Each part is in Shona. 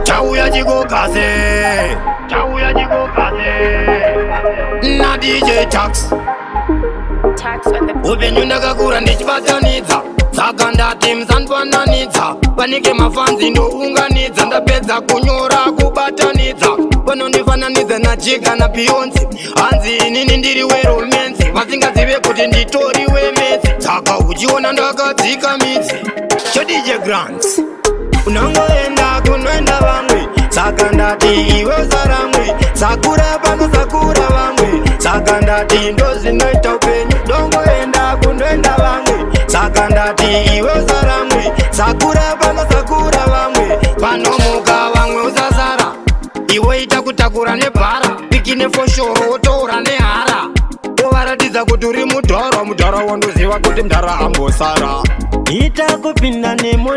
Chauya jigo kaze na DJ Tax on the upenyu ndakakura ndichibatanidza saka ndati muzandifananidza panike mafanzi ndounganidza ndapedza kunyora kubatanidza vanondifananidza naJega naBeyonce hanzi inini ndiri weromenzi vasingazive kuti nditori wemedzi saka uchiona ndakadzika midzi chodije grants unongoenda kunoenda vamwe saka ndati iwe usaramwe sakura pano sakura vamwe saka ndati ndozvinoita upenyu dongoenda kunoenda vamwe saka ndati iwe usaramwe sakura pano sakura vamwe panomuka vamwe usasara iwe ita kutakura nebhara pikine foshoro wotoura nehara ovaratidza kuti uri mudhara wandoziva kuti mudhara ambosara ita kupinda nemo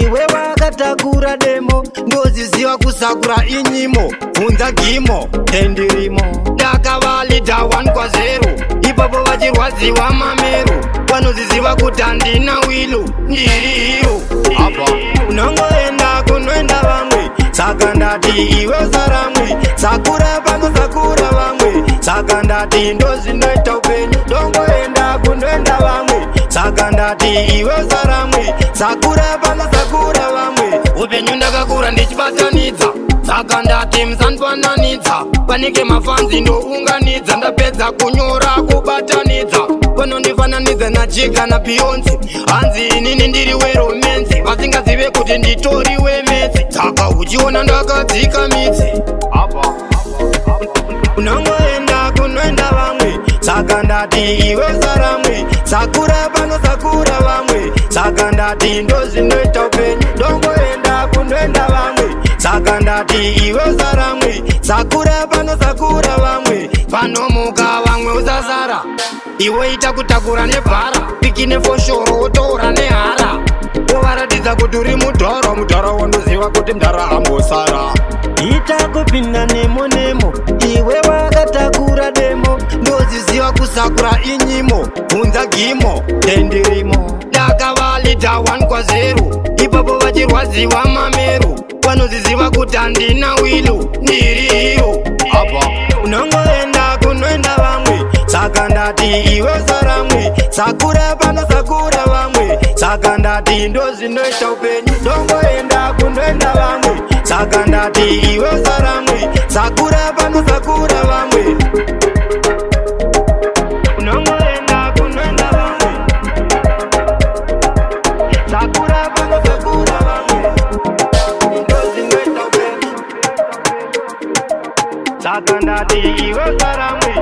iwe wakatakura demo ndoziziva kusakura inyimo bvunza gimo tendirimo ndakavalidha 1-0 ipapo vachirwadziwa mameru vanoziziva kuti handina wilu ndiriyo apa unongoenda kunoenda vamwe saka ndati iwe usaramwe sakura pano sakura vamwe saka ndati ndozvinoita upenyu dongoenda kunoenda vamwe saka ndati iwe usaramwe sakura pano sakura vamwe upenyu ndakakura ndichibatanidza saka ndati muzandifananidza panike mafanzi ndounganidza ndapedza kunyora kubatanidza vanondifananidza naJega naBeyonce hanzi inini ndiri weromenzi vasingazive kuti nditori wemedzi saka uchiona ndakadzika midzi unongoenda kunoenda vamwe saka ndati iwe usaramwe sakura pano sakura vamwe saka ndati ndozvinoita upenyu dongoenda kunoenda vamwe saka ndati iwe usaramwe sakura pano sakura vamwe panomuka vamwe usasara iwe ita kutakura nebhara pikine foshoro wotoura nehara ovaratidza kuti uri mudhara wandoziva kuti mudhara ambosara ita kupinda nemo iwe wakatakura demo ndoziziva kusakura inyimo bvunza gimo tendirimo ndakavalidha 1-0 ipapo vachirwadziwa mameru vanoziziva kuti handina wilu ndiriyo apa unongoenda kunoenda vamwe saka ndati iwe usaramwe sakura pano sakura vamwe saka ndati ndozvinoita upenyu dongoenda kunoenda vamwe saka ndati iwe usaramwe sakura pano sakura vamwe unongoenda kunoenda vamwe sakura pano sakura vamwe ndozvinoita upenyu saka ndati iwe usaramwe